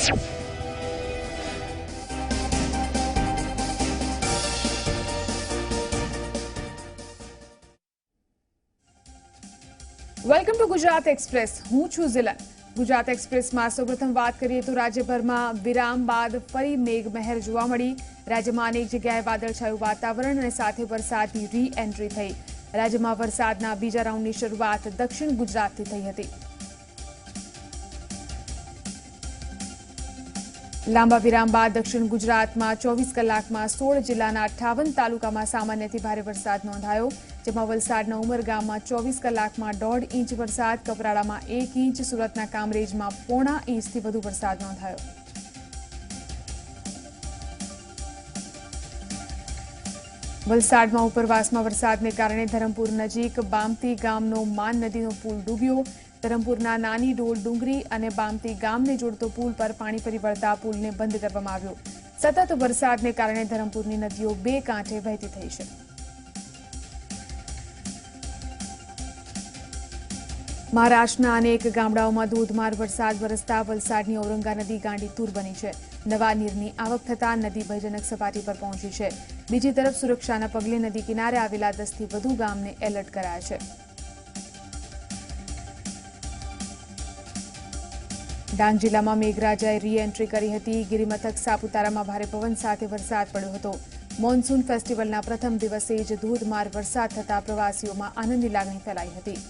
Welcome to Gujarat express. હું છું ઝિલન. ગુજરાત એક્સપ્રેસમાં સૌપ્રથમ વાત કરીએ તો રાજ્યભરમાં વિરામ બાદ ફરી મેઘમહેર જોવા મળી. રાજ્યમાં અનેક જગ્યાએ વાદળછાયું વાતાવરણ અને સાથે વરસાદની રી એન્ટ્રી થઈ. રાજ્યમાં વરસાદના બીજા રાઉન્ડની શરૂઆત દક્ષિણ ગુજરાતથી થઈ હતી. લાંબા વિરામ બાદ દક્ષિણ ગુજરાતમાં 24 કલાકમાં 16 જિલ્લાના 58 તાલુકામાં સામાન્યથી ભારે વરસાદ નોંધાયો. જેમાં વલસાડના ઉમરગામમાં 24 કલાકમાં 1.5 ઇંચ વરસાદ, કપરાડામાં 1 ઇંચ, સુરતના કામરેજમાં 0.5 ઇંચથી વધુ વરસાદ નોંધાયો. વલસાડમાં ઉપરવાસમાં વરસાદને કારણે ધરમપુર નજીક બામતી ગામનો માન નદીનો પુલ ડૂબ્યો. ધરમપુરના નાની ડોલ ડુંગરી અને બામતી ગામને જોડતો પુલ પર પાણી ફરી વળતા પુલને બંધ કરવામાં આવ્યો. સતત વરસાદને કારણે ધરમપુરની નદીઓ બે કાંઠે વહેતી થઈ છે. મહારાષ્ટ્રના અનેક ગામડાઓમાં ધોધમાર વરસાદ વરસતા વલસાડની ઔરંગા નદી ગાંડીતુર બની છે. નવા નીરની આવક થતાં નદી ભયજનક સપાટી પર પહોંચી છે. બીજી તરફ સુરક્ષાના પગલે નદી કિનારે આવેલા 10થી વધુ ગામને એલર્ટ કરાયા છે. ડાંગ જિલ્લામાં મેઘરાજાએ રી એન્ટ્રી કરી હતી. ગિરિમથક સાપુતારામાં ભારે પવન સાથે વરસાદ પડ્યો હતો. મોન્સૂન ફેસ્ટિવલના પ્રથમ દિવસે જ ધોધમાર વરસાદ થતાં પ્રવાસીઓમાં આનંદની લાગણી ફેલાઈ હતી.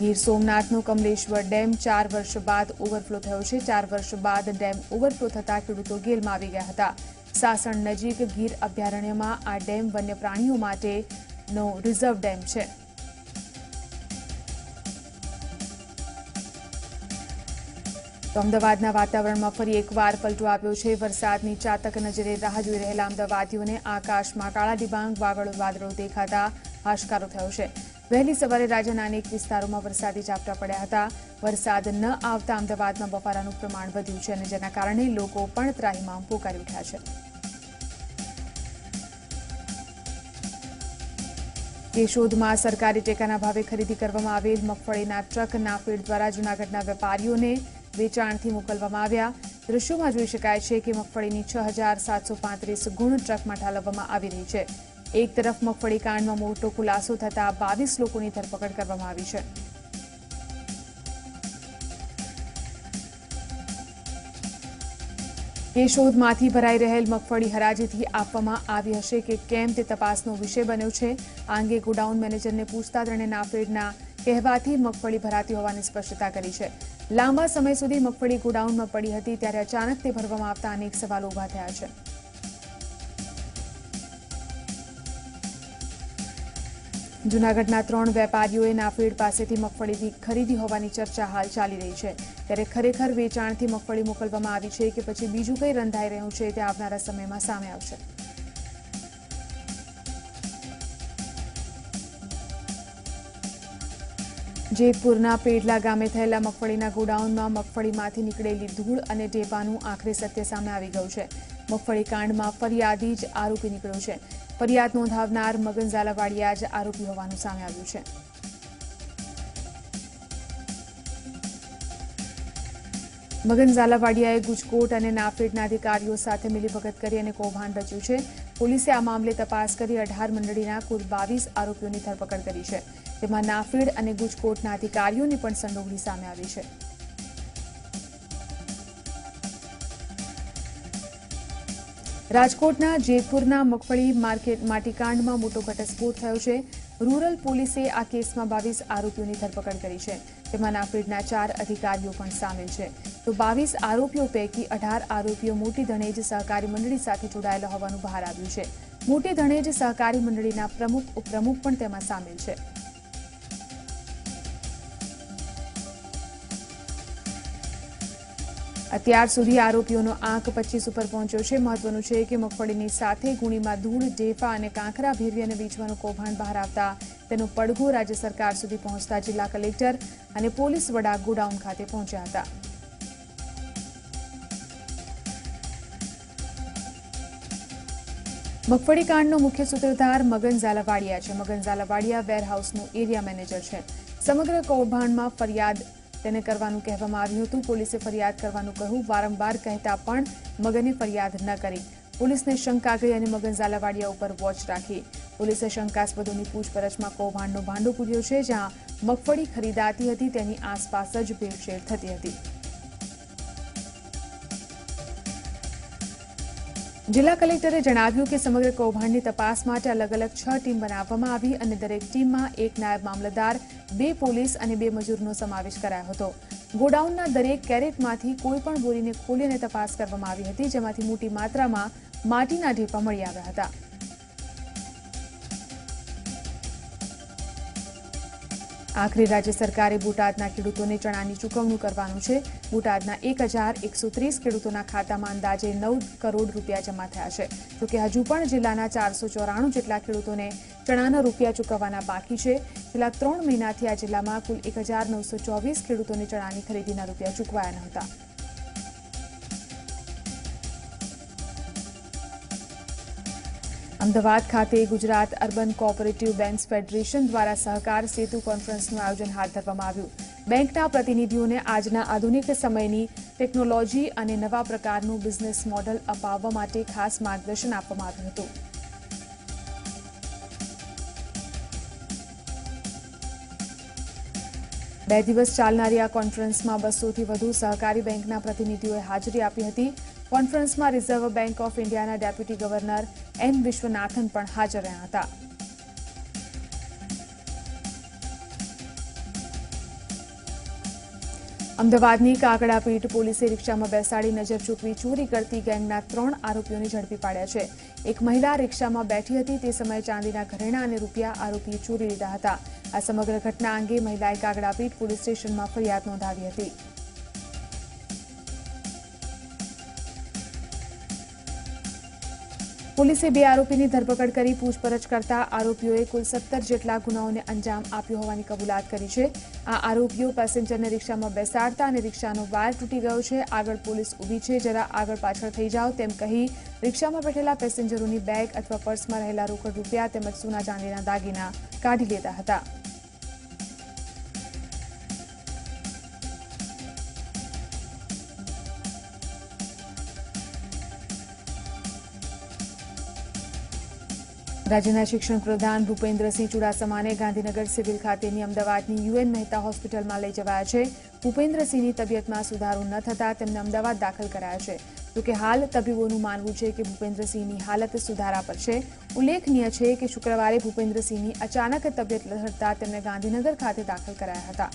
ગીર સોમનાથનો કમલેશ્વર ડેમ 4 વર્ષ બાદ ઓવરફ્લો થયો છે. 4 વર્ષ બાદ ડેમ ઓવરફ્લો થતાં ખેડૂતો ગેલમાં આવી ગયા હતા. સાસણ નજીક ગીર અભયારણ્યમાં આ ડેમ વન્ય પ્રાણીઓ માટેનો રિઝર્વ ડેમ છે. તો અમદાવાદના વાતાવરણમાં ફરી એકવાર પલટો આવ્યો છે. વરસાદની ચાતક નજરે રાહ જોઈ રહેલા અમદાવાદીઓને આકાશમાં કાળા ડિબાંગ વાદળો દેખાતા હાશકારો થયો છે. વહેલી સવારે રાજ્યના અનેક વિસ્તારોમાં વરસાદી ઝાપટા પડ્યા હતા. વરસાદ ન આવતા અમદાવાદમાં બફારાનું પ્રમાણ વધ્યું છે અને જેના કારણે લોકો પણ ત્રાહિમામ પોકારી ઉઠ્યા છે. કેશોદમાં સરકારી ટેકાના ભાવે ખરીદી કરવામાં આવેલ મગફળીના ટ્રક નાફેડ દ્વારા જૂનાગઢના વેપારીઓને વેચાણથી મોકલવામાં આવ્યા. દૃશ્યોમાં જોઈ શકાય છે કે મગફળીની 6735 ગુણ ટ્રકમાં ઠાલવવામાં આવી રહી છે. એક તરફ મગફળી કાંડમાં મોટો ખુલાસો થતાં 22 લોકોની ધરપકડ કરવામાં આવી છે. કેશોદમાંથી ભરાઈ રહેલ મગફળી હરાજીથી આપવામાં આવી હશે કે કેમ તે તપાસનો વિષય બન્યો છે. આ અંગે ગોડાઉન મેનેજરને પૂછતા તેણે નાફેડના કહેવાથી મગફળી ભરાતી હોવાની સ્પષ્ટતા કરી છે. લાંબા સમય સુધી મગફળી ગોડાઉનમાં પડી હતી ત્યારે અચાનક તે ભરવામાં આવતા અનેક સવાલો ઉભા થયા છે. જૂનાગઢના 3 વેપારીઓએ નાફેડ પાસેથી મગફળીની ખરીદી હોવાની ચર્ચા હાલ ચાલી રહી છે. ત્યારે ખરેખર વેચાણથી મગફળી મોકલવામાં આવી છે કે પછી બીજું કંઈ રંધાઈ રહ્યું છે તે આવનારા સમયમાં સામે આવશે. જેતપુરના પેડલા ગામે થયેલા મગફળીના ગોડાઉનમાં મગફળીમાંથી નીકળેલી ધૂળ અને ઢેપાનું આખરે સત્ય સામે આવી ગયું છે. મગફળી કાંડમાં ફરિયાદી જ આરોપી નીકળ્યો છે. ફરિયાદ નોંધાવનાર મગન ઝાલાવાડિયા જ આરોપી હોવાનું સામે આવ્યું છે. મગન ઝાલાવાડિયાએ ગુજકોટ અને નાફેડના અધિકારીઓ સાથે મિલીભગત કરી અને કૌભાંડ રચ્યું છે. પોલીસે આ મામલે તપાસ કરી 18 મંડળીના કુલ 22 આરોપીઓની ધરપકડ કરી છે. જેમાં નાફેડ અને ગુજકોટના અધિકારીઓની પણ સંડોવણી સામે આવી છે. રાજકોટના જેતપુરના મગફળી માટીકાંડમાં મોટો ઘટસ્ફોટ થયો છે. રૂરલ પોલીસે આ કેસમાં 22 આરોપીઓની ધરપકડ કરી છે. તેમાં નાફેડના 4 અધિકારીઓ પણ સામેલ છે. તો 22 આરોપીઓ પૈકી 18 આરોપીઓ મોટી ધણેજ સહકારી મંડળી સાથે જોડાયેલા હોવાનું બહાર આવ્યું છે. મોટી ધણેજ સહકારી મંડળીના પ્રમુખ ઉપપ્રમુખ પણ તેમાં સામેલ છે. અત્યાર સુધી આરોપીઓનો આંક 25 ઉપર પહોંચ્યો છે. મહત્વનું છે કે મગફળીની સાથે ગુણીમાં ધૂળ, ઢેફા અને કાંકરા ભેરવી અને વેચવાનું કૌભાંડ બહાર આવતા તેનો પડઘો રાજ્ય સરકાર સુધી પહોંચતા જિલ્લા કલેક્ટર અને પોલીસ વડા ગોડાઉન ખાતે પહોંચ્યા હતા. મગફળી કાંડનો મુખ્ય સૂત્રધાર મગન ઝાલાવાડિયા છે. મગન ઝાલાવાડિયા વેરહાઉસનો એરિયા મેનેજર છે. સમગ્ર કૌભાંડમાં ફરિયાદ તેને કરવાનું કહેવામાં આવ્યું હતું. પોલીસે ફરિયાદ કરવાનું કહ્યું. વારંવાર કહેતા પણ મગને ફરિયાદ ન કરી. પોલીસને શંકા ગઈ અને મગન ઝાલાવાડિયા ઉપર વોચ રાખી. પોલીસે શંકાસ્પદોની પૂછપરછમાં કૌભાંડનો ભાંડો પૂર્યો છે. જ્યાં મગફળી ખરીદાતી હતી તેની આસપાસ જ ભેળસેળ થતી હતી. જિલ્લા કલેક્ટરે જણાવ્યું કે સમગ્ર કૌભાંડની તપાસ માટે અલગ અલગ 6 ટીમ બનાવવામાં આવી અને દરેક ટીમમાં એક નાયબ મામલતદાર, 2 પોલીસ અને 2 મજૂરનો સમાવેશ કરાયો હતો. ગોડાઉનના દરેક કેરેટમાંથી કોઈપણ બોરીને ખોલીને તપાસ કરવામાં આવી હતી, જેમાંથી મોટી માત્રામાં માટીના ઢેફા મળી આવ્યા હતા. આખરે રાજ્ય સરકારે બોટાદના ખેડૂતોને ચણાની ચૂકવણું કરવાનું છે. બોટાદના 1130 ખેડૂતોના ખાતામાં અંદાજે 9 કરોડ રૂપિયા જમા થયા છે. જોકે હજુ પણ જિલ્લાના 494 જેટલા ખેડૂતોને ચણાના રૂપિયા ચૂકવવાના બાકી છે. છેલ્લા 3 મહિનાથી આ જિલ્લામાં કુલ 1924 ખેડૂતોને ચણાની ખરીદીના રૂપિયા ચૂકવાયા ન હતા. અમદાવાદ ખાતે Gujarat urban cooperative banks federation દ્વારા સહકાર સેતુ કોન્ફરન્સનું આયોજન હાથ ધરવામાં આવ્યું. બેંકના પ્રતિનિધિઓને આજના આધુનિક સમયની ટેકનોલોજી અને નવા પ્રકારનું બિઝનેસ મોડલ અપાવવા માટે ખાસ માર્ગદર્શન આપવામાં આવ્યું હતું. બે દિવસ ચાલનારી આ કોન્ફરન્સમાં 200થી વધુ સહકારી બેંકના પ્રતિનિધિઓએ હાજરી આપી હતી. કોન્ફરન્સમાં રિઝર્વ બેંક ઓફ ઇન્ડિયાના ડેપ્યુટી ગવર્નર એમ વિશ્વનાથન પણ હાજર રહ્યા હતા. અમદાવાદની કાકડાપીઠ પોલીસે રિક્ષામાં બેસાડી નજર ચૂકવી ચોરી કરતી ગેંગના 3 આરોપીઓને ઝડપી પાડ્યા છે. એક મહિલા રિક્ષામાં બેઠી હતી. તે સમયે ચાંદીના ઘરેણાં અને રૂપિયા આરોપીએ ચોરી લીધા હતા. આ સમગ્ર ઘટના અંગે મહિલાએ કાકડાપીઠ પોલીસ સ્ટેશનમાં ફરિયાદ નોંધાવી હતી. પોલીસે 2 આરોપીની ધરપકડ કરી પૂછપરછ કરતા આરોપીઓએ કુલ 17 જેટલા ગુનાઓને અંજામ આપ્યો હોવાની કબૂલાત કરી છે. આ આરોપીઓ પેસેન્જરને રિક્ષામાં બેસાડતા અને રિક્ષાનો વાયર તૂટી ગયો છે. આગળ પોલીસ ઊભી છે, જરા આગળ પાછળ થઈ જાઓ તેમ કહી રિક્ષામાં બેઠેલા પેસેન્જરોની બેગ અથવા પર્સમાં રહેલા રોકડ રૂપિયા તેમજ સોના ચાંદીના દાગીના કાઢી લેતા હતા. રાજ્યના શિક્ષણ પ્રધાન ભૂપેન્દ્રસિંહ ચુડાસમાને ગાંધીનગર સિવિલ ખાતેની અમદાવાદની યુએન મહેતા હોસ્પિટલમાં લઈ જવાયા છે. ભૂપેન્દ્રસિંહની તબિયતમાં સુધારો ન થતાં તેમને અમદાવાદ દાખલ કરાયા છે. જોકે હાલ તબીબોનું માનવું છે કે ભૂપેન્દ્રસિંહની હાલત સુધારા પર છે. ઉલ્લેખનીય છે કે શુક્રવારે ભૂપેન્દ્રસિંહની અચાનક તબિયત લથડતા તેમને ગાંધીનગર ખાતે દાખલ કરાયા હતા.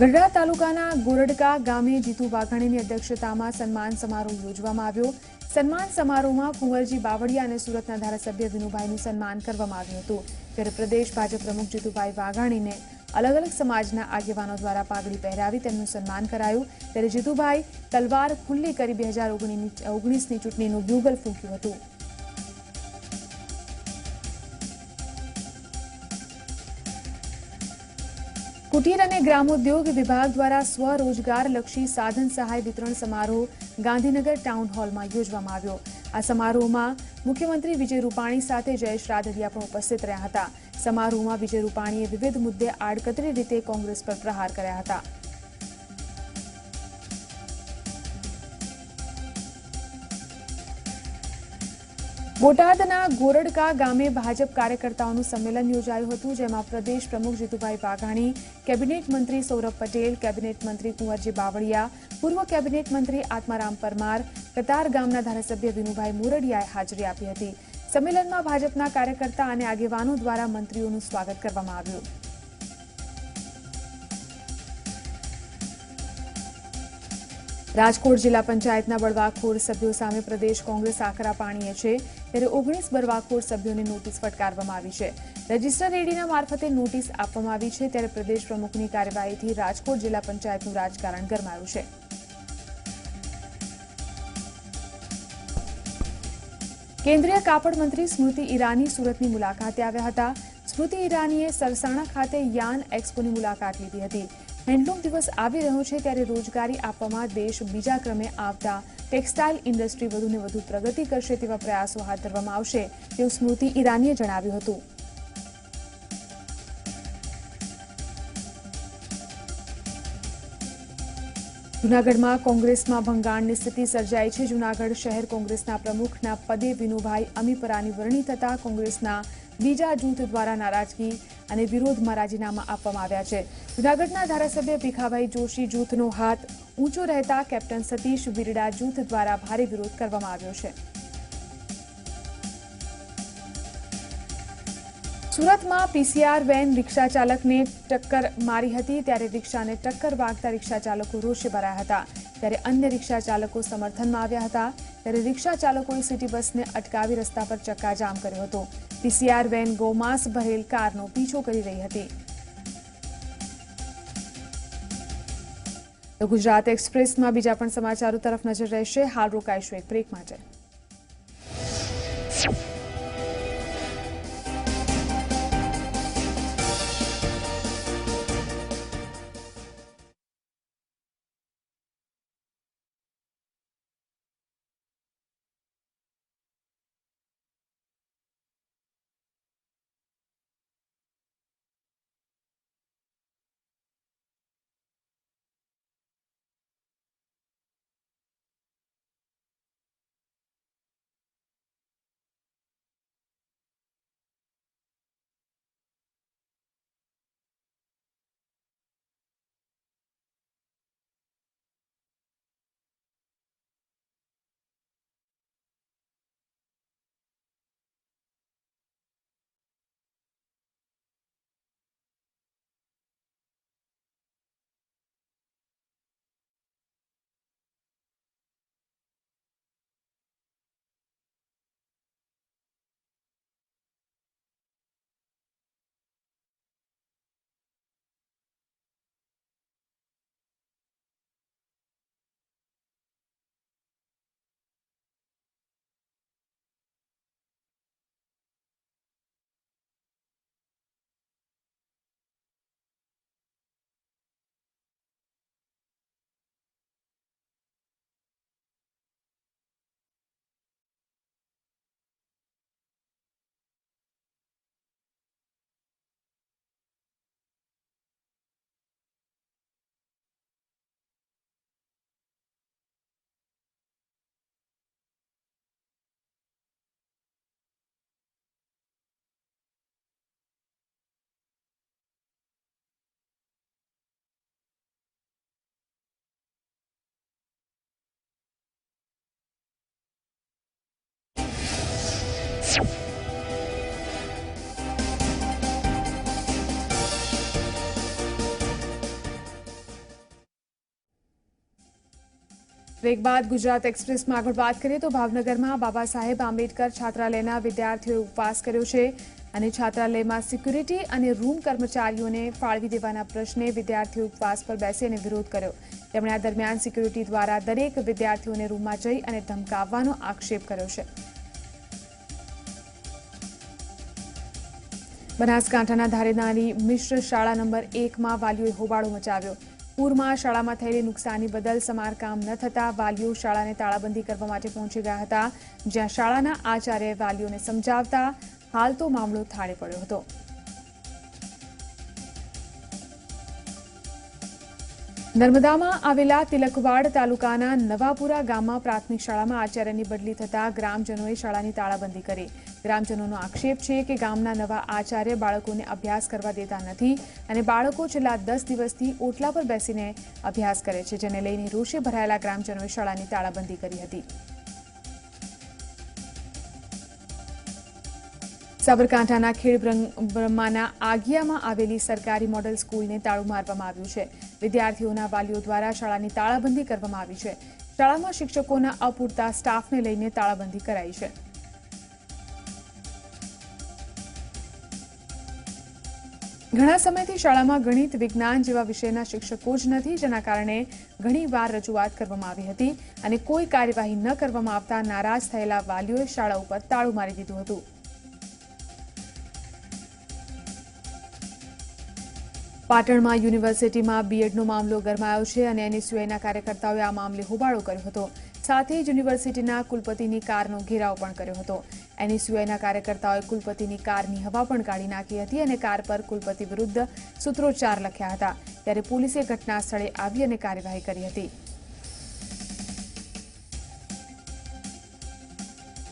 ગઢડા તાલુકાના ગોરડકા ગામે જીતુ વાઘાણીની અધ્યક્ષતામાં સન્માન સમારોહ યોજવામાં આવ્યો. સન્માન સમારોહમાં કુંવરજી બાવળિયા અને સુરતના ધારાસભ્ય વિનુભાઈનું સન્માન કરવામાં આવ્યું હતું. ત્યારે પ્રદેશ ભાજપ પ્રમુખ જીતુભાઈ વાઘાણીને અલગ અલગ સમાજના આગેવાનો દ્વારા પાઘડી પહેરાવી તેમનું સન્માન કરાયું. ત્યારે જીતુભાઈ તલવાર ખુલ્લી કરી 2019ની ચૂંટણીનું બ્યુગલ ફૂંક્યું હતું. કુટીર અને ગ્રામોદ્યોગ વિભાગ દ્વારા સ્વરોજગારલક્ષી સાધન સહાય વિતરણ સમારોહ ગાંધીનગર ટાઉન હોલમાં યોજવામાં આવ્યો. આ સમારોહમાં મુખ્યમંત્રી વિજય રૂપાણી સાથે જયેશ રાદડિયા પણ ઉપસ્થિત રહ્યા હતા. સમારોહમાં વિજય રૂપાણીએ વિવિધ મુદ્દે આડકતરી રીતે કોંગ્રેસ પર પ્રહાર કર્યા હતા. બોટાદના ગોરડકા ગામે ભાજપ કાર્યકર્તાઓનું સંમેલન યોજાયું હતું. જેમાં પ્રદેશ પ્રમુખ જીતુભાઈ વાઘાણી, કેબિનેટ મંત્રી સૌરભ પટેલ, કેબિનેટ મંત્રી કુંવરજી બાવળિયા, પૂર્વ કેબિનેટ મંત્રી આત્મારામ પરમાર, કતાર ગામના ધારાસભ્ય વિનુભાઈ મોરડિયાએ હાજરી આપી હતી. સંમેલનમાં ભાજપના કાર્યકર્તા અને આગેવાનો દ્વારા મંત્રીઓનું સ્વાગત કરવામાં આવ્યું. રાજકોટ જિલ્લા પંચાયતના બળવાખોર સભ્યો સામે પ્રદેશ કોંગ્રેસ આકરા પાણીએ છે. ત્યારે 19 બળવાખોર સભ્યોને નોટિસ ફટકારવામાં આવી છે. રજિસ્ટર એડીના મારફતે નોટિસ આપવામાં આવી છે. ત્યારે પ્રદેશ પ્રમુખની કાર્યવાહીથી રાજકોટ જિલ્લા પંચાયતનું રાજકારણ ગરમાયું છે. કેન્દ્રીય કાપડ મંત્રી સ્મૃતિ ઈરાની સુરતની મુલાકાતે આવ્યા હતા. સ્મૃતિ ઈરાનીએ સરસાણા ખાતે યાન એક્સપોની મુલાકાત લીધી હતી. હેન્ડલૂમ દિવસ આવી રહ્યો છે ત્યારે રોજગારી આપવામાં દેશ બીજા ક્રમે આવતા ટેક્સટાઇલ ઇન્ડસ્ટ્રી વધુને વધુ પ્રગતિ કરશે તેવા પ્રયાસો હાથ ધરવામાં આવશે તેવું સ્મૃતિ ઈરાનીએ જણાવ્યું હતું. જૂનાગઢમાં કોંગ્રેસમાં ભંગાણની સ્થિતિ સર્જાઈ છે. જૂનાગઢ શહેર કોંગ્રેસના પ્રમુખના પદે વિનુભાઈ અમીપરાની વરણી થતા કોંગ્રેસના બીજા જૂથ દ્વારા નારાજગી અને વિરોધમાં રાજીનામા આપવામાં આવ્યા છે. જૂનાગઢના ધારાસભ્ય ભીખાભાઈ જોશી જૂથનો હાથ ઊંચો રહેતા કેપ્ટન સતીશ વિરડા જૂથ દ્વારા ભારે વિરોધ કરવામાં આવ્યો છે. સુરતમાં પીસીઆર વેન રિક્ષા ચાલકને ટક્કર મારી હતી ત્યારે રિક્ષાને ટક્કર વાગતા રિક્ષા ચાલકો રોષે ભરાયા હતા ત્યારે અન્ય રિક્ષા ચાલકો સમર્થનમાં આવ્યા હતા ત્યારે રિક્ષા ચાલકોએ સિટી બસને અટકાવી રસ્તા પર ચક્કાજામ કર્યો હતો. પીસીઆર વેન ગોમાંસ ભરેલ કારનો પીછો કરી રહી હતી. તો ગુજરાત એક્સપ્રેસમાં બીજા પણ સમાચારો તરફ નજર રહેશે. હાલ રોકાઈશું એક બ્રેક માટે. બ્રેક બાદ ગુજરાત એક્સપ્રેસમાં આગળ વાત કરીએ તો ભાવનગરમાં બાબા સાહેબ આંબેડકર છાત્રાલયના વિદ્યાર્થીઓએ ઉપવાસ કર્યો છે અને છાત્રાલયમાં સિક્યુરિટી અને રૂમ કર્મચારીઓને ફાળવી દેવાના પ્રશ્ને વિદ્યાર્થીઓ ઉપવાસ પર બેસી અને વિરોધ કર્યો. તેમણે આ દરમિયાન સિક્યુરિટી દ્વારા દરેક વિદ્યાર્થીઓને રૂમમાં જઈ અને ધમકાવવાનો આક્ષેપ કર્યો છે. બનાસકાંઠાના ધારેનારી મિશ્ર શાળા નંબર 1માં વાલીઓએ હોબાળો મચાવ્યો. પૂરમાં શાળામાં થયેલી નુકસાની બદલ સમારકામ ન થતા વાલીઓ શાળાને તાળાબંધી કરવા માટે પહોંચી ગયા હતા, જ્યાં શાળાના આચાર્યએ વાલીઓને સમજાવતા હાલ તો મામલો થાળે પડ્યો હતો. નર્મદામાં આવેલા તિલકવાડ તાલુકાના નવાપુરા ગામમાં પ્રાથમિક શાળામાં આચાર્યની બદલી થતા ગ્રામજનોએ શાળાની તાળાબંધી કરી. ગ્રામજનોનો આક્ષેપ છે કે ગામના નવા આચાર્ય બાળકોને અભ્યાસ કરવા દેતા નથી અને બાળકો છેલ્લા 10 દિવસથી ઓટલા પર બેસીને અભ્યાસ કરે છે, જેને લઈને રોષે ભરાયેલા ગ્રામજનોએ શાળાની તાળાબંધી કરી હતી. સાબરકાંઠાના ખેડબ્રહ્માના આગિયામાં આવેલી સરકારી મોડલ સ્કૂલને તાળું મારવામાં આવ્યું છે. વિદ્યાર્થીઓના વાલીઓ દ્વારા શાળાની તાળાબંધી કરવામાં આવી છે. શાળામાં શિક્ષકોના અપૂરતા સ્ટાફને લઈને તાળાબંધી કરાઈ છે. ઘણા સમયથી શાળામાં ગણિત, વિજ્ઞાન જેવા વિષયના શિક્ષકો જ નથી, જેના કારણે ઘણીવાર રજૂઆત કરવામાં આવી હતી અને કોઈ કાર્યવાહી ન કરવામાં આવતા નારાજ થયેલા વાલીઓએ શાળા ઉપર તાળું મારી દીધું હતું. પાટણમાં યુનિવર્સિટીમાં બીએડનો મામલો ગરમાયો છે અને એનએસયુઆઈના કાર્યકર્તાઓએ આ મામલે હોબાળો કર્યો હતો. સાથે જ યુનિવર્સિટીના કુલપતિની કારનો ઘેરાવ પણ કર્યો હતો. એનએસયુઆઈના કાર્યકર્તાઓએ કુલપતિની કારની હવા પણ કાઢી નાખી હતી અને કાર પર કુલપતિ વિરુદ્ધ સૂત્રોચ્ચાર લખ્યા હતા. ત્યારે પોલીસે ઘટના સ્થળે આવી અને કાર્યવાહી કરી હતી.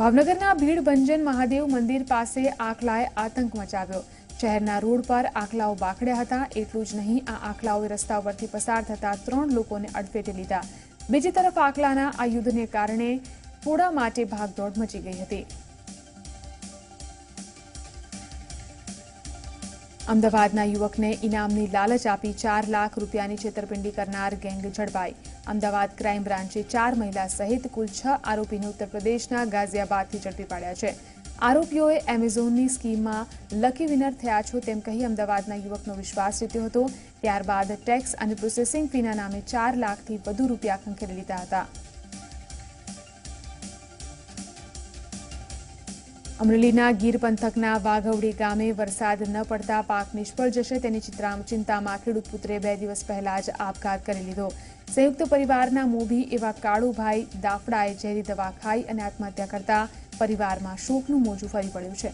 ભાવનગરના ભીડભંજન મહાદેવ મંદિર પાસે આખલાએ આતંક મચાવ્યો. શહેરના રોડ પર આખલાઓ બાખડ્યા હતા. એટલું જ નહીં, આ આખલાઓએ રસ્તા પરથી પસાર થતા 3 લોકોને અડફેટે લીધા. બીજી તરફ આખલાના આ યુદ્ધને કારણે થોડા માટે ભાગદોડ મચી ગઈ હતી. અમદાવાદના યુવકને ઇનામની લાલચ આપી 4 લાખ રૂપિયાની છેતરપિંડી કરનાર ગેંગ ઝડપાઈ. અમદાવાદ ક્રાઇમ બ્રાન્ચે 4 મહિલા સહિત કુલ 6 આરોપીને ઉત્તર પ્રદેશના ગાઝિયાબાદથી ઝડપી પાડ્યા છે. આરોપીઓએ એમેઝોનની સ્કીમમાં લકી વિનર થયા છો તેમ કહી અમદાવાદના યુવકનો વિશ્વાસ જીત્યો હતો. ત્યારબાદ ટેક્સ અને પ્રોસેસિંગ ફીના નામે 4 લાખથી વધુ રૂપિયા ખંખેરી લીધા હતા. અમરેલીના ગીર પંથકના વાઘવડી ગામે વરસાદ ન પડતા પાક નિષ્ફળ જશે તેની ચિંતામાં ખેડૂત પુત્રે 2 દિવસ પહેલા જ આપઘાત કરી લીધો. સંયુક્ત પરિવારના મોભી એવા કાળુભાઈ દાફડાએ ઝેરી દવા ખાઈ અને આત્મહત્યા કરતા પરિવારમાં શોકનું મોજું ફરી પડ્યું છે.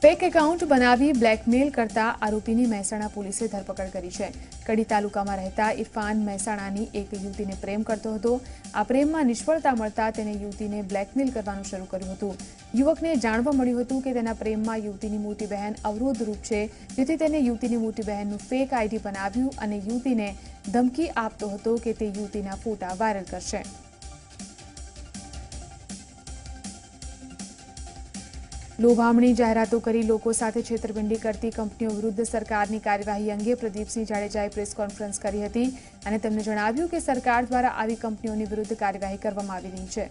ફેક એકાઉન્ટ બનાવી બ્લેકમેલ કરતા આરોપીની મહેસાણા પોલીસે ધરપકડ કરી છે. કડી તાલુકામાં રહેતા ઇરફાન મહેસાણાની એક યુવતીને પ્રેમ કરતો હતો. આ પ્રેમમાં નિષ્ફળતા મળતા તેને યુવતીને બ્લેકમેલ કરવાનું શરૂ કર્યું હતું. યુવકને જાણવા મળ્યું હતું કે તેના પ્રેમમાં યુવતીની મોટી બહેન અવરોધરૂપ છે, જેથી તેને યુવતીની મોટી બહેનનું ફેક આઈડી બનાવ્યું અને યુવતીને ધમકી આપતો હતો કે તે યુવતીના ફોટા વાયરલ કરશે. લોભામણી જાહેરાતો કરી લોકો સાથે છેતરપિંડી કરતી કંપનીઓ વિરુદ્ધ સરકારની કાર્યવાહી અંગે પ્રદીપસિંહ જાડેજાએ પ્રેસ કોન્ફરન્સ કરી હતી અને તેમને જણાવ્યું કે સરકાર દ્વારા આવી કંપનીઓની વિરુદ્ધ કાર્યવાહી કરવામાં આવી રહી છે.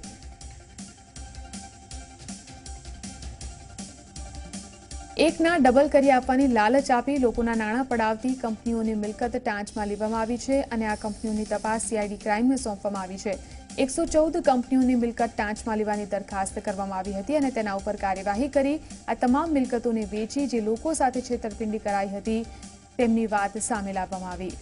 એકના ડબલ કરી આપવાની લાલચ આપી લોકોના નાણાં પડાવતી કંપનીઓની મિલકત ટાંચમાં લેવામાં આવી છે અને આ કંપનીઓની તપાસ સીઆઈડી ક્રાઇમને સોંપવામાં આવી છે. 114 કંપનીઓની મિલકત ટાંચમાં લેવાની દરખાસ્ત કરવામાં આવી હતી અને તેના ઉપર કાર્યવાહી કરી આ તમામ મિલકતોને વેચી જે લોકો સાથે છેતરપિંડી કરાઈ હતી તેમની વાત સામે લાવવામાં આવી.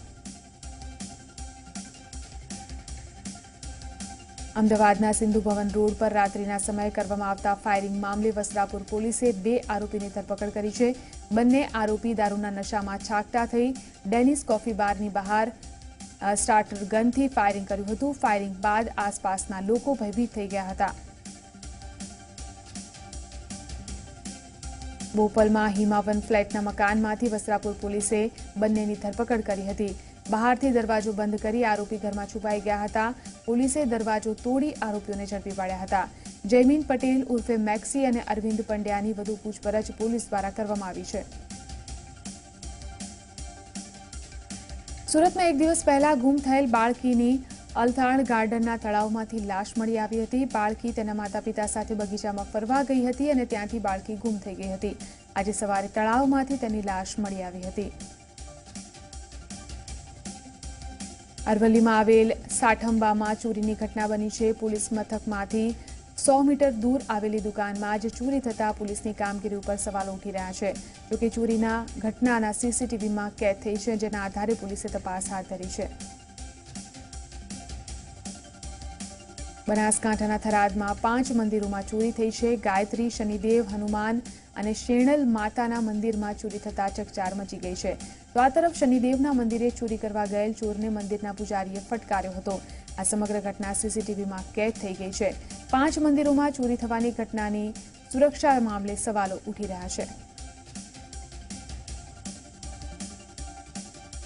અમદાવાદના સિંધુ ભવન રોડ પર રાત્રિના સમયે કરવામાં આવતા ફાયરિંગ મામલે વસ્ત્રાપુર પોલીસે 2 આરોપીની ધરપકડ કરી છે. બંને આરોપી દારૂના નશામાં છાકટા થઈ ડેનિસ કોફી બારની બહાર સ્ટાર્ટર ગનથી ફાયરિંગ કર્યું હતું. ફાયરિંગ બાદ આસપાસના લોકો ભયભીત થઈ ગયા હતા. બોપલમાં હિમાવન ફ્લેટના મકાનમાંથી વસ્ત્રાપુર પોલીસે બંનેની ધરપકડ કરી હતી. બહારથી દરવાજો બંધ કરી આરોપી ઘરમાં છુપાઈ ગયા હતા. પોલીસે દરવાજો તોડી આરોપીઓને ઝડપી પાડ્યા હતા. જયમીન પટેલ ઉર્ફે મેક્સી અને અરવિંદ પંડ્યાની વધુ પૂછપરછ પોલીસ દ્વારા કરવામાં આવી છે. સુરતમાં 1 દિવસ પહેલા ગુમ થયેલ બાળકીની અલથાણ ગાર્ડનના તળાવમાંથી લાશ મળી આવી હતી. બાળકી તેના માતા પિતા સાથે બગીચામાં ફરવા ગઈ હતી અને ત્યાંથી બાળકી ગુમ થઈ ગઈ હતી. આજે સવારે તળાવમાંથી તેની લાશ મળી આવી હતી. અરવલ્લીમાં આવેલ સાઠંબામાં ચોરીની ઘટના બની છે. પોલીસ મથકમાંથી 100 મીટર દૂર આવેલી દુકાનમાં જ ચોરી થતા પોલીસની કામગીરી ઉપર સવાલો ઉઠી રહ્યા છે. જોકે ચોરીના ઘટનાના સીસીટીવીમાં કેદ થઈ છે, જેના આધારે પોલીસે તપાસ હાથ ધરી છે. બનાસકાંઠાના થરાદમાં 5 મંદિરોમાં ચોરી થઈ છે. ગાયત્રી, શનિદેવ, હનુમાન અને શેણલ માતાના મંદિરમાં ચોરી થતા ચકચાર મચી ગઈ છે. તો આ તરફ શનિદેવના મંદિરે ચોરી કરવા ગયેલ ચોરને મંદિરના પૂજારીએ ફટકાર્યો હતો. આ સમગ્ર ઘટના સીસીટીવીમાં કેદ થઈ ગઈ છે. 5 મંદિરોમાં ચોરી થવાની ઘટનાની સુરક્ષા મામલે સવાલો ઉઠી રહ્યા છે.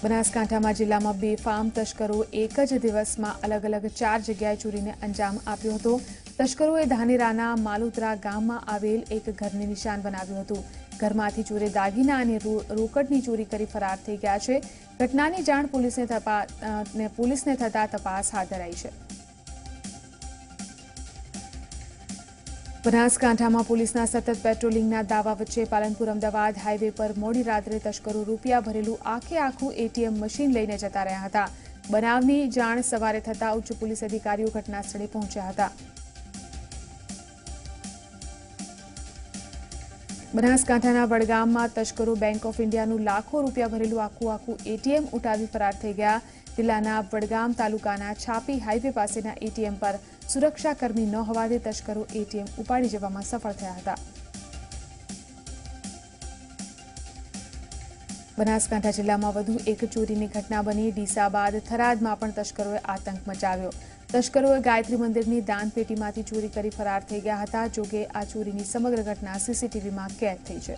બનાસકાંઠામાં જિલ્લામાં બેફામ તસ્કરો એક જ દિવસમાં અલગ અલગ 4 જગ્યાએ ચોરીને અંજામ આપ્યો હતો. તસ્કરોએ ધાનેરાના માલુત્રા ગામમાં આવેલ એક ઘરને નિશાન બનાવ્યું હતું. ઘરમાંથી ચોરે દાગીના અને રોકડની ચોરી કરી ફરાર થઈ ગયા છે. ઘટનાની જાણ પોલીસને થતા તપાસ હાથ ધરાઈ છે. બનાસકાંઠામાં પોલીસના સતત પેટ્રોલિંગના દાવા વચ્ચે પાલનપુર અમદાવાદ હાઈવે પર મોડી રાત્રે તસ્કરો રૂપિયા ભરેલું આખું એટીએમ મશીન લઈને જતા રહ્યા હતા. બનાવની જાણ સવારે થતા ઉચ્ચ પોલીસ અધિકારીઓ ઘટના સ્થળે પહોંચ્યા હતા. બનાસકાંઠાના વડગામમાં તસ્કરો બેંક ઓફ ઇન્ડિયાનું લાખો રૂપિયા ભરેલું આખું એટીએમ ઉઠાવી ફરાર થઈ ગયા। જિલ્લાના વડગામ તાલુકાના છાપી હાઈવે પાસેના એટીએમ પર સુરક્ષાકર્મી ન હોવાથી તસ્કરો એટીએમ ઉપાડી જવામાં સફળ થયા હતા। બનાસકાંઠા જિલ્લામાં વધુ એક ચોરીની ઘટના બની। ડીસા બાદ થરાદમાં પણ તસ્કરોએ આતંક મચાવ્યો। તસ્કરોએ ગાયત્રી મંદિરની દાનપેટીમાંથી ચોરી કરી ફરાર થઈ ગયા હતા। જોકે આ ચોરીની સમગ્ર ઘટના સીસીટીવીમાં કેદ થઈ છે।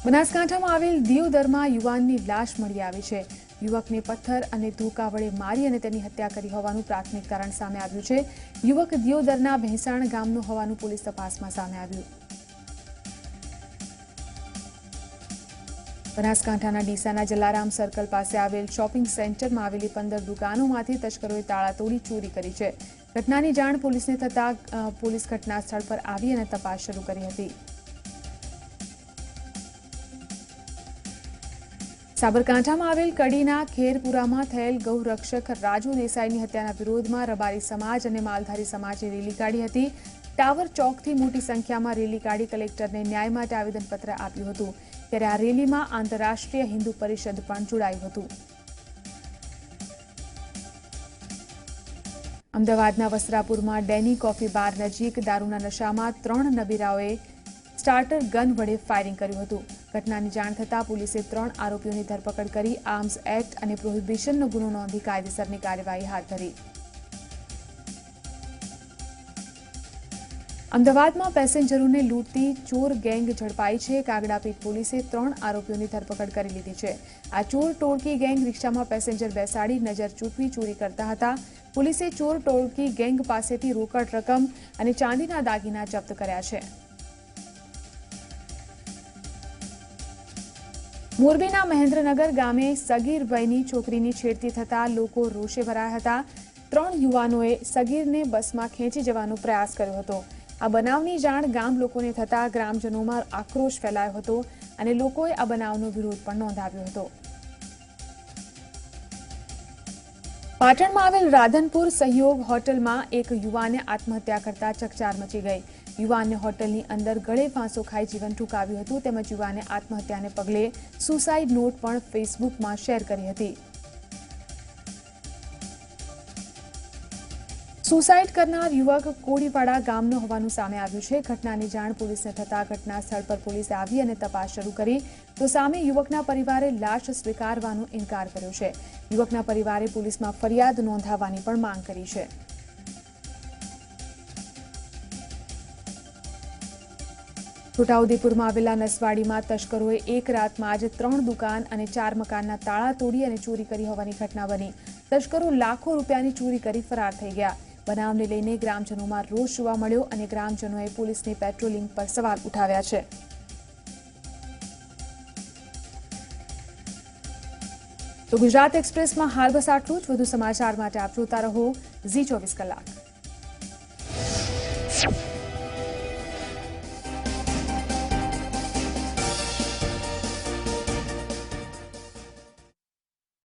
બનાસકાંઠામાં આવેલ દિયોદરમાં યુવાનની લાશ મળી આવી છે। યુવકને પથ્થર અને ધોકા વડે મારી અને તેની હત્યા કરી હોવાનું પ્રાથમિક તારણ સામે આવ્યું છે। યુવક દિયોદરના ભેંસાણ ગામનો હોવાનું પોલીસ તપાસમાં સામે આવ્યું। બનાસકાંઠાના ડીસાના જલારામ સર્કલ પાસે આવેલ શોપિંગ સેન્ટરમાં આવેલી 15 દુકાનોમાંથી તસ્કરોએ તાળા તોડી ચોરી કરી છે। ઘટનાની જાણ પોલીસને થતાં પોલીસ ઘટના સ્થળ પર આવી અને તપાસ શરૂ કરી હતી। સાબરકાંઠામાં આવેલ કડીના ખેરપુરામાં થયેલ ગૌરક્ષક રાજુ દેસાઈની હત્યાના વિરોધમાં રબારી સમાજ અને માલધારી સમાજે રેલી કાઢી હતી। ટાવર ચોકથી મોટી સંખ્યામાં રેલી કાઢી કલેક્ટરને ન્યાય માટે આવેદનપત્ર આપ્યું હતું। ત્યારે આ રેલીમાં આંતરરાષ્ટ્રીય હિન્દુ પરિષદ પણ જોડાયું હતું। અમદાવાદના વસ્ત્રાપુરમાં ડેની કોફી બાર નજીક દારૂના નશામાં 3 નબીરાઓએ સ્ટાર્ટર ગન વડે ફાયરિંગ કર્યું હતું। ઘટનાની જાણ થતાં પોલીસે 3 આરોપીઓની ધરપકડ કરી આર્મ્સ એક્ટ અને પ્રોહિબિશનનો ગુનો નોંધી કાયદેસરની કાર્યવાહી હાથ ધરી। અમદાવાદમાં પેસેન્જરોને લૂંટતી ચોર ગેંગ ઝડપાઈ છે। કાગડાપીઠ પોલીસે 3 આરોપીઓની ધરપકડ કરી લીધી છે। આ ચોર ટોળકી ગેંગ રિક્ષામાં પેસેન્જર બેસાડી નજર ચૂકવી ચોરી કરતા હતા। પોલીસે ચોર ટોળકી ગેંગ પાસેથી રોકડ રકમ અને ચાંદીના દાગીના જપ્ત કર્યા છે। મોરબીના મહેન્દ્રનગર ગામે સગીર વયની છોકરીની છેડતી થતાં લોકો રોષે ભરાયા હતા। 3 યુવાનોએ સગીરને બસમાં ખેંચી જવાનો પ્રયાસ કર્યો હતો। આ બનાવની જાણ ગામ લોકોને થતાં ગ્રામજનોમાં આક્રોશ ફેલાયો હતો અને લોકોએ આ બનાવનો વિરોધ પણ નોંધાવ્યો હતો। પાટણમાં આવેલ રાધનપુર સહયોગ હોટલમાં એક યુવાને આત્મહત્યા કરતા ચકચાર મચી ગઈ। યુવાનને હોટલની અંદર ગળે ફાંસો ખાઈ જીવન ટૂંકાવ્યું હતું। તેમજ યુવાને આત્મહત્યાને પગલે સુસાઇડ નોટ પણ ફેસબુકમાં શેર કરી હતી। સુસાઇડ કરનાર યુવક કોડીવાડા ગામનો હોવાનું સામે આવ્યું છે। ઘટનાની જાણ પોલીસને થતાં ઘટના સ્થળ પર પોલીસે આવી અને તપાસ શરૂ કરી તો સામે યુવકના પરિવારે લાશ સ્વીકારવાનો ઇનકાર કર્યો છે। યુવકના પરિવારે પોલીસમાં ફરિયાદ નોંધાવવાની પણ માંગ કરી છે। છોટાઉદેપુરમાં આવેલા નસવાડીમાં તસ્કરોએ એક રાતમાં જ 3 દુકાન અને 4 મકાનના તાળા તોડી અને ચોરી કરી હોવાની ઘટના બની। તસ્કરો લાખો રૂપિયાની ચોરી કરી ફરાર થઈ ગયા। બનાવને લઈને ગ્રામજનોમાં રોષ જોવા મળ્યો અને ગ્રામજનોએ પોલીસની પેટ્રોલિંગ પર સવાલ ઉઠાવ્યા છે। તો ગુજરાત એક્સપ્રેસમાં હાલ બસ આટલું જ। વધુ સમાચાર માટે આપ જોતા રહો ઝી 24 કલાક।